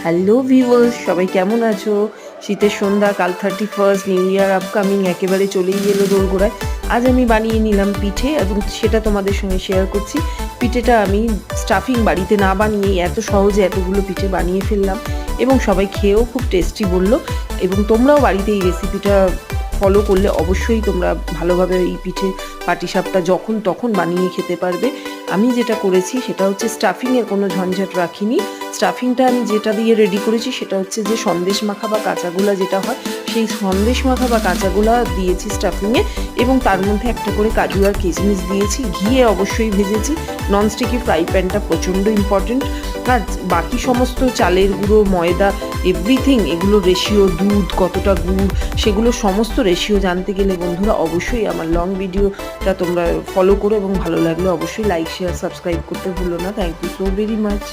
Hello viewers, সবাই কেমন আছো? শীতের সন্ধ্যা, কাল 31 নিউ ইয়ার আপকামিং, একেবারে চলেই গেল দোরগোড়ায়। আজ আমি বানিয়ে নিলাম পিঠে এবং সেটা তোমাদের সঙ্গে শেয়ার করছি। পিঠেটা আমি স্টাফিং বাড়িতে না বানিয়ে এত সহজে এতগুলো পিঠে বানিয়ে ফেললাম এবং সবাই খেয়েও খুব টেস্টি বললো। এবং তোমরাও বাড়িতে এই রেসিপিটা ফলো করলে অবশ্যই তোমরা ভালোভাবে এই পিঠে পাটিসাপটা যখন তখন বানিয়ে খেতে পারবে। আমি যেটা করেছি সেটা হচ্ছে স্টাফিংয়ের কোনো ঝঞ্ঝাট রাখিনি। স্টাফিংটা আমি যেটা দিয়ে রেডি করেছি সেটা হচ্ছে যে সন্দেশ মাখা বা কাঁচাগোলা যেটা হয়, সেই সন্দেশ মাখা বা কাঁচাগোলা দিয়েছি স্টাফিংয়ে এবং তার মধ্যে একটা করে কাজু আর কিশমিশ দিয়েছি। ঘিয়ে অবশ্যই ভেজেছি। ননস্টিকি ফ্রাই প্যানটা প্রচণ্ড ইম্পর্টেন্ট। আর বাকি সমস্ত চালের গুঁড়ো, ময়দা, এভরিথিং, এগুলো রেশিও, দুধ কতটা, গুড়, সেগুলো সমস্ত রেশিও জানতে গেলে বন্ধুরা অবশ্যই আমার লং ভিডিওটা তোমরা ফলো করো এবং ভালো লাগলে অবশ্যই লাইক, শেয়ার, সাবস্ক্রাইব করতে ভুলো না। Thank you so very much.